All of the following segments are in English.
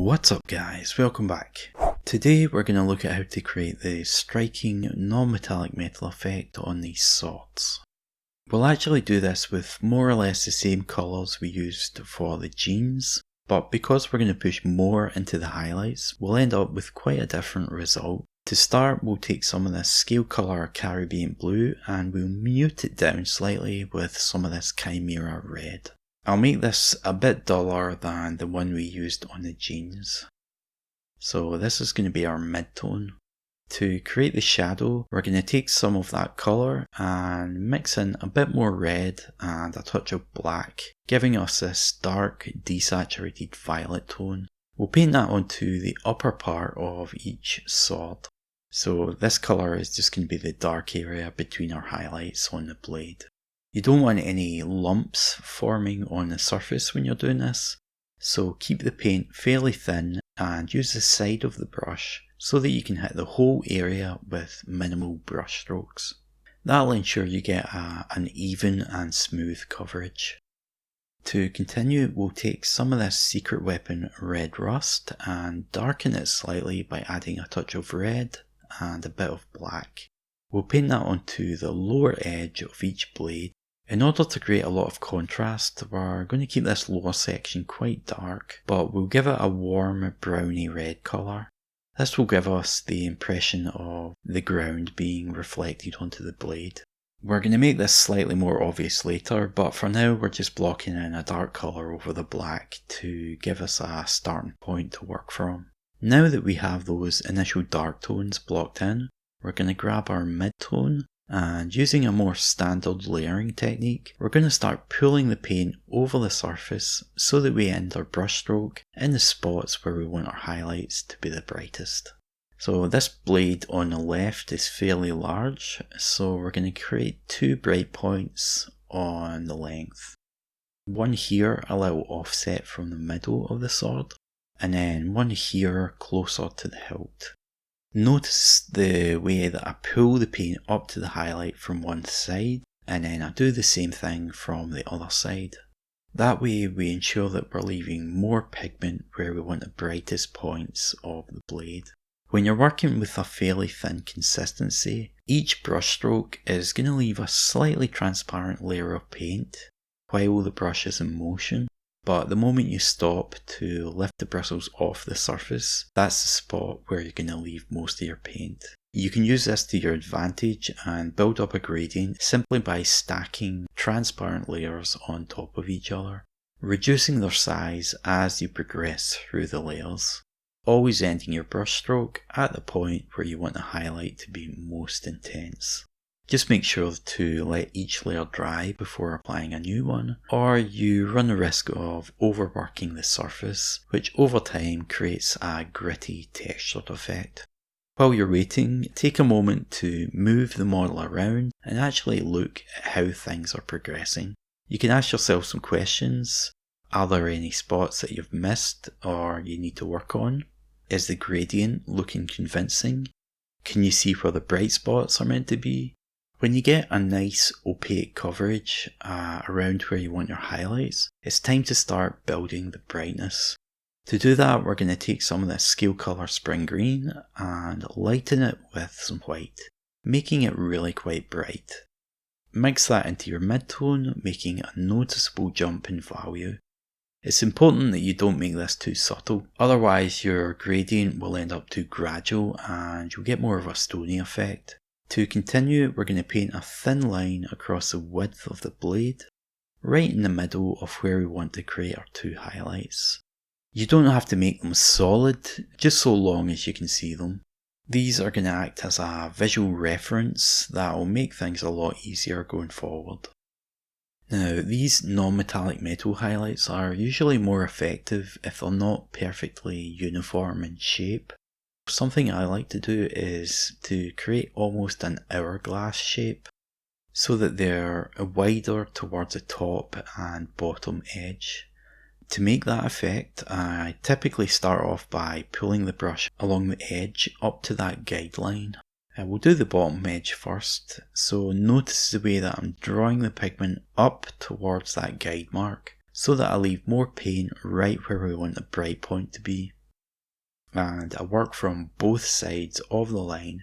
What's up guys, welcome back. Today we're going to look at how to create the striking non-metallic metal effect on these swords. We'll actually do this with more or less the same colours we used for the jeans, but because we're going to push more into the highlights, we'll end up with quite a different result. To start, we'll take some of this scale colour Caribbean blue and we'll mute it down slightly with some of this Chimera red. I'll make this a bit duller than the one we used on the jeans. So this is going to be our mid-tone. To create the shadow, we're going to take some of that colour and mix in a bit more red and a touch of black, giving us this dark desaturated violet tone. We'll paint that onto the upper part of each sword. So this colour is just going to be the dark area between our highlights on the blade. You don't want any lumps forming on the surface when you're doing this, so keep the paint fairly thin and use the side of the brush so that you can hit the whole area with minimal brush strokes. That'll ensure you get an even and smooth coverage. To continue, we'll take some of this secret weapon Red Rust and darken it slightly by adding a touch of red and a bit of black. We'll paint that onto the lower edge of each blade. In order to create a lot of contrast, we're going to keep this lower section quite dark, but we'll give it a warm browny red colour. This will give us the impression of the ground being reflected onto the blade. We're going to make this slightly more obvious later, but for now we're just blocking in a dark colour over the black to give us a starting point to work from. Now that we have those initial dark tones blocked in, we're going to grab our mid-tone and using a more standard layering technique, we're going to start pulling the paint over the surface so that we end our brush stroke in the spots where we want our highlights to be the brightest. So this blade on the left is fairly large, so we're going to create two bright points on the length. One here a little offset from the middle of the sword, and then one here closer to the hilt. Notice the way that I pull the paint up to the highlight from one side and then I do the same thing from the other side. That way we ensure that we're leaving more pigment where we want the brightest points of the blade. When you're working with a fairly thin consistency, each brush stroke is going to leave a slightly transparent layer of paint while the brush is in motion. But the moment you stop to lift the bristles off the surface, that's the spot where you're going to leave most of your paint. You can use this to your advantage and build up a gradient simply by stacking transparent layers on top of each other, reducing their size as you progress through the layers. Always ending your brush stroke at the point where you want the highlight to be most intense. Just make sure to let each layer dry before applying a new one, or you run the risk of overworking the surface, which over time creates a gritty textured effect. While you're waiting, take a moment to move the model around and actually look at how things are progressing. You can ask yourself some questions. Are there any spots that you've missed or you need to work on? Is the gradient looking convincing? Can you see where the bright spots are meant to be? When you get a nice opaque coverage around where you want your highlights, it's time to start building the brightness. To do that, we're going to take some of this scale colour spring green and lighten it with some white, making it really quite bright. Mix that into your mid-tone, making a noticeable jump in value. It's important that you don't make this too subtle, otherwise your gradient will end up too gradual and you'll get more of a stony effect. To continue, we're going to paint a thin line across the width of the blade, right in the middle of where we want to create our two highlights. You don't have to make them solid, just so long as you can see them. These are going to act as a visual reference that will make things a lot easier going forward. Now, these non-metallic metal highlights are usually more effective if they're not perfectly uniform in shape. Something I like to do is to create almost an hourglass shape so that they're wider towards the top and bottom edge. To make that effect, I typically start off by pulling the brush along the edge up to that guideline. We'll do the bottom edge first, so notice the way that I'm drawing the pigment up towards that guide mark so that I leave more paint right where we want the bright point to be. and I work from both sides of the line,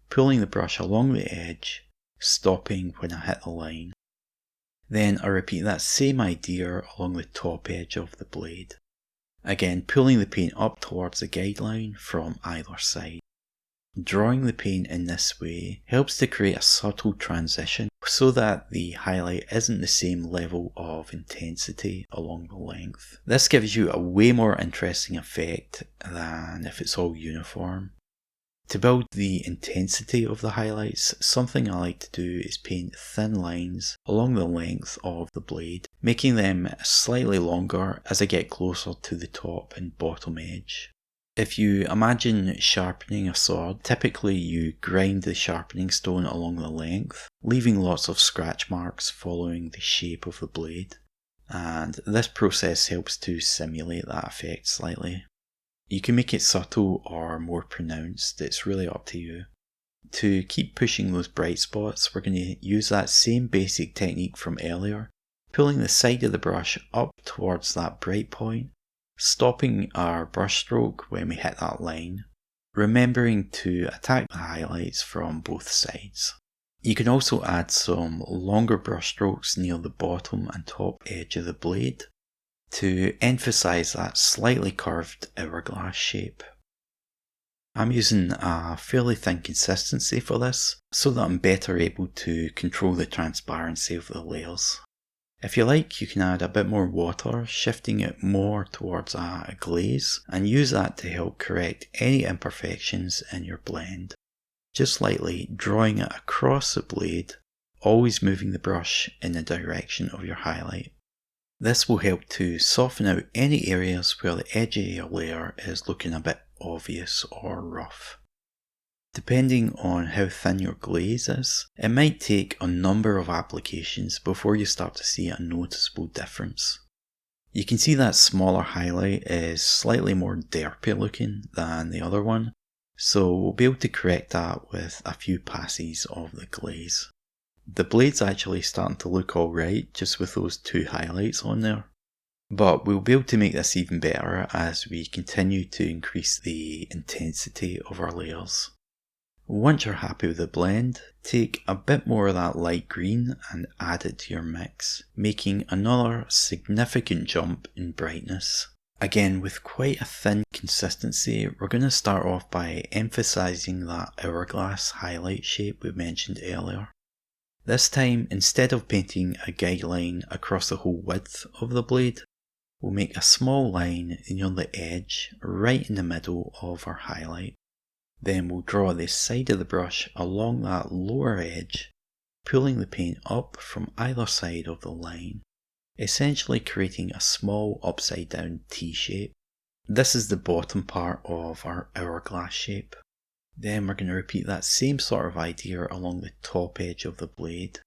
pulling the brush along the edge, stopping when I hit the line. Then I repeat that same idea along the top edge of the blade. Again, pulling the paint up towards the guideline from either side. Drawing the paint in this way helps to create a subtle transition so that the highlight isn't the same level of intensity along the length. This gives you a way more interesting effect than if it's all uniform. To build the intensity of the highlights, something I like to do is paint thin lines along the length of the blade, making them slightly longer as I get closer to the top and bottom edge. If you imagine sharpening a sword, typically you grind the sharpening stone along the length, leaving lots of scratch marks following the shape of the blade, and this process helps to simulate that effect slightly. You can make it subtle or more pronounced, it's really up to you. To keep pushing those bright spots, we're going to use that same basic technique from earlier, pulling the side of the brush up towards that bright point, stopping our brush stroke when we hit that line, remembering to attack the highlights from both sides. You can also add some longer brush strokes near the bottom and top edge of the blade to emphasize that slightly curved hourglass shape. I'm using a fairly thin consistency for this so that I'm better able to control the transparency of the layers. If you like, you can add a bit more water, shifting it more towards a glaze, and use that to help correct any imperfections in your blend. Just lightly drawing it across the blade, always moving the brush in the direction of your highlight. This will help to soften out any areas where the edge of your layer is looking a bit obvious or rough. Depending on how thin your glaze is, it might take a number of applications before you start to see a noticeable difference. You can see that smaller highlight is slightly more derpy looking than the other one, so we'll be able to correct that with a few passes of the glaze. The blade's actually starting to look alright just with those two highlights on there. But we'll be able to make this even better as we continue to increase the intensity of our layers. Once you're happy with the blend, take a bit more of that light green and add it to your mix, making another significant jump in brightness. Again, with quite a thin consistency, we're going to start off by emphasizing that hourglass highlight shape we mentioned earlier. This time, instead of painting a guideline across the whole width of the blade, we'll make a small line near the edge, right in the middle of our highlight. Then we'll draw the side of the brush along that lower edge, pulling the paint up from either side of the line, essentially creating a small upside down T shape. This is the bottom part of our hourglass shape. Then we're going to repeat that same sort of idea along the top edge of the blade,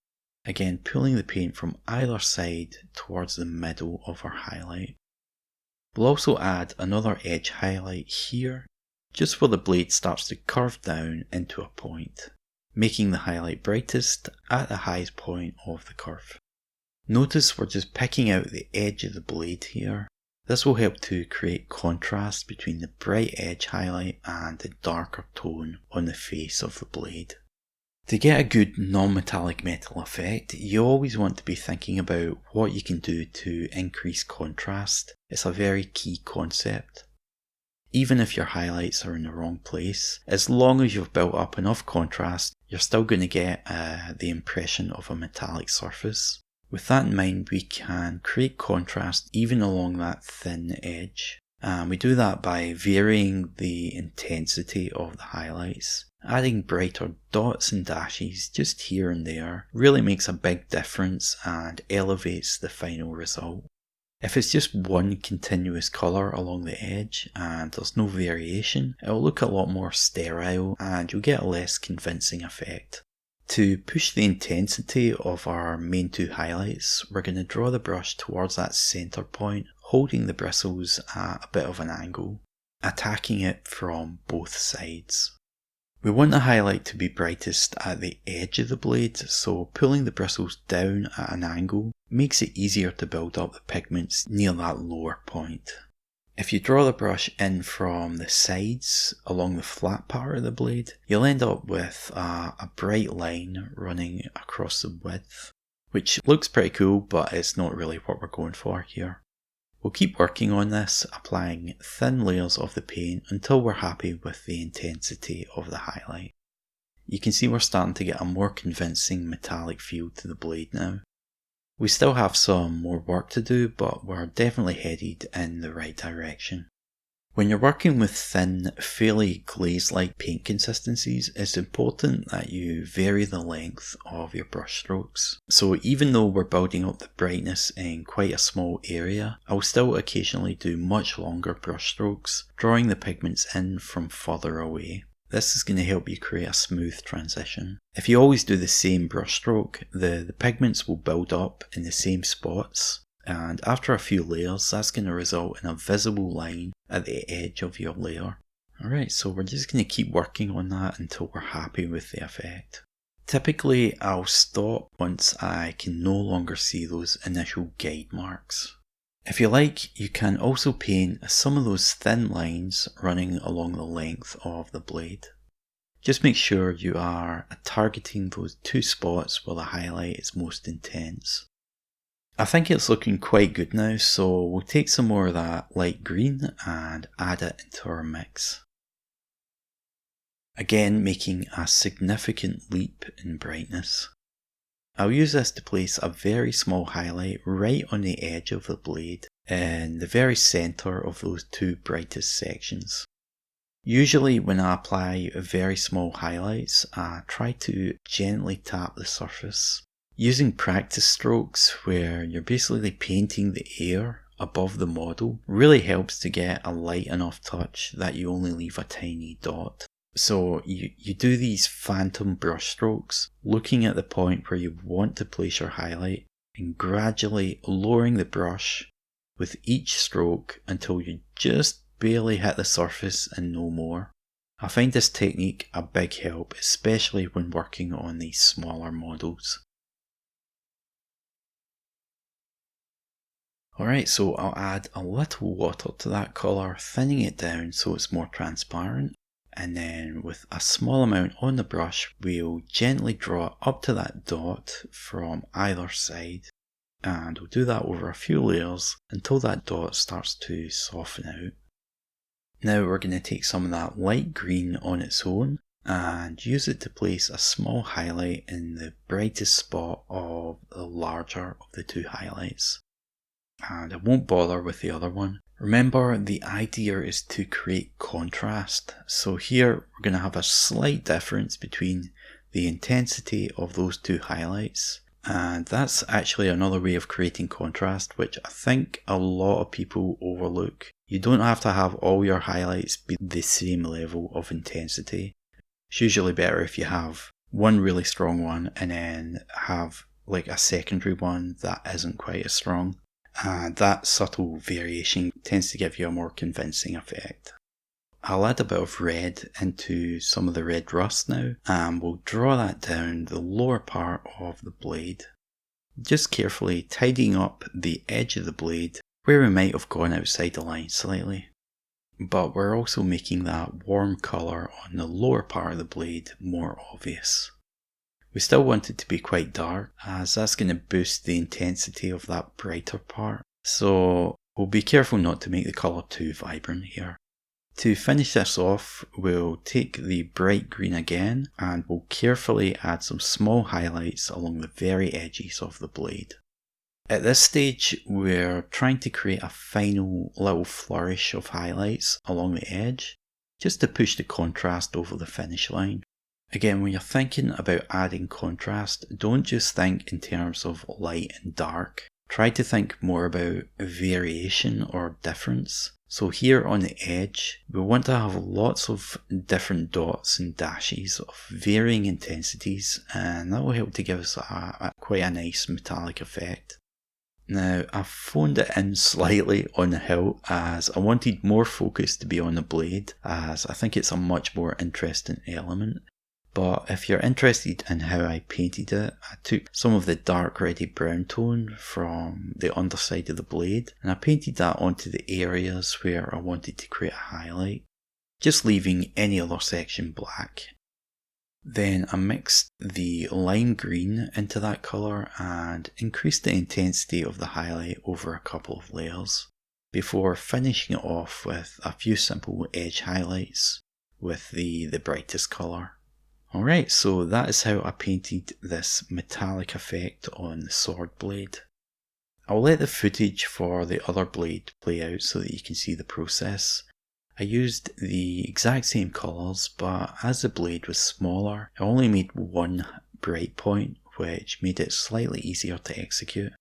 again pulling the paint from either side towards the middle of our highlight. We'll also add another edge highlight here, just where the blade starts to curve down into a point, making the highlight brightest at the highest point of the curve. Notice we're just picking out the edge of the blade here. This will help to create contrast between the bright edge highlight and the darker tone on the face of the blade. To get a good non-metallic metal effect, you always want to be thinking about what you can do to increase contrast. It's a very key concept. Even if your highlights are in the wrong place, as long as you've built up enough contrast, you're still going to get the impression of a metallic surface. With that in mind, we can create contrast even along that thin edge. And we do that by varying the intensity of the highlights. Adding brighter dots and dashes just here and there really makes a big difference and elevates the final result. If it's just one continuous colour along the edge and there's no variation, it'll look a lot more sterile and you'll get a less convincing effect. To push the intensity of our main two highlights, we're going to draw the brush towards that centre point, holding the bristles at a bit of an angle, attacking it from both sides. We want the highlight to be brightest at the edge of the blade, so pulling the bristles down at an angle makes it easier to build up the pigments near that lower point. If you draw the brush in from the sides along the flat part of the blade, you'll end up with a bright line running across the width, which looks pretty cool, but it's not really what we're going for here. We'll keep working on this, applying thin layers of the paint until we're happy with the intensity of the highlight. You can see we're starting to get a more convincing metallic feel to the blade now. We still have some more work to do, but we're definitely headed in the right direction. When you're working with thin, fairly glaze-like paint consistencies, it's important that you vary the length of your brush strokes. So even though we're building up the brightness in quite a small area, I'll still occasionally do much longer brush strokes, drawing the pigments in from further away. This is going to help you create a smooth transition. If you always do the same brush stroke, the pigments will build up in the same spots, and after a few layers, that's going to result in a visible line at the edge of your layer. Alright, so we're just going to keep working on that until we're happy with the effect. Typically, I'll stop once I can no longer see those initial guide marks. If you like, you can also paint some of those thin lines running along the length of the blade. Just make sure you are targeting those two spots where the highlight is most intense. I think it's looking quite good now, so we'll take some more of that light green and add it into our mix. Again, making a significant leap in brightness. I'll use this to place a very small highlight right on the edge of the blade in the very centre of those two brightest sections. Usually when I apply very small highlights, I try to gently tap the surface. Using practice strokes where you're basically painting the air above the model really helps to get a light enough touch that you only leave a tiny dot. So you do these phantom brush strokes, looking at the point where you want to place your highlight and gradually lowering the brush with each stroke until you just barely hit the surface and no more. I find this technique a big help, especially when working on these smaller models. Alright, so I'll add a little water to that colour, thinning it down so it's more transparent. And then with a small amount on the brush, we'll gently draw up to that dot from either side. And we'll do that over a few layers until that dot starts to soften out. Now we're going to take some of that light green on its own and use it to place a small highlight in the brightest spot of the larger of the two highlights. And I won't bother with the other one. Remember, the idea is to create contrast. So here we're going to have a slight difference between the intensity of those two highlights. And that's actually another way of creating contrast, which I think a lot of people overlook. You don't have to have all your highlights be the same level of intensity. It's usually better if you have one really strong one and then have like a secondary one that isn't quite as strong. And that subtle variation tends to give you a more convincing effect. I'll add a bit of red into some of the red rust now, and we'll draw that down the lower part of the blade. Just carefully tidying up the edge of the blade where we might have gone outside the line slightly. But we're also making that warm colour on the lower part of the blade more obvious. We still want it to be quite dark, as that's going to boost the intensity of that brighter part. So we'll be careful not to make the colour too vibrant here. To finish this off, we'll take the bright green again and we'll carefully add some small highlights along the very edges of the blade. At this stage, we're trying to create a final little flourish of highlights along the edge, just to push the contrast over the finish line. Again, when you're thinking about adding contrast, don't just think in terms of light and dark. Try to think more about variation or difference. So here on the edge, we want to have lots of different dots and dashes of varying intensities, and that will help to give us quite a nice metallic effect. Now, I've phoned it in slightly on the hilt as I wanted more focus to be on the blade, as I think it's a much more interesting element. But if you're interested in how I painted it, I took some of the dark reddy brown tone from the underside of the blade and I painted that onto the areas where I wanted to create a highlight, just leaving any other section black. Then I mixed the lime green into that colour and increased the intensity of the highlight over a couple of layers, before finishing it off with a few simple edge highlights with the brightest colour. Alright, so that is how I painted this metallic effect on the sword blade. I'll let the footage for the other blade play out so that you can see the process. I used the exact same colours, but as the blade was smaller, I only made one bright point, which made it slightly easier to execute.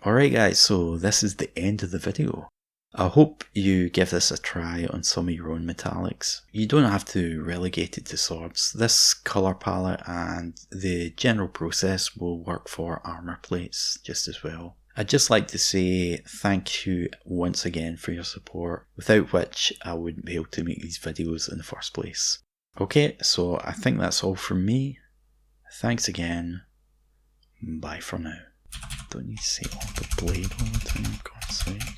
Alright guys, so this is the end of the video. I hope you give this a try on some of your own metallics. You don't have to relegate it to swords. This colour palette and the general process will work for armour plates just as well. I'd just like to say thank you once again for your support, without which I wouldn't be able to make these videos in the first place. Okay, so I think that's all from me. Thanks again. Bye for now. Don't need to say on the blade all the time, for God's sake.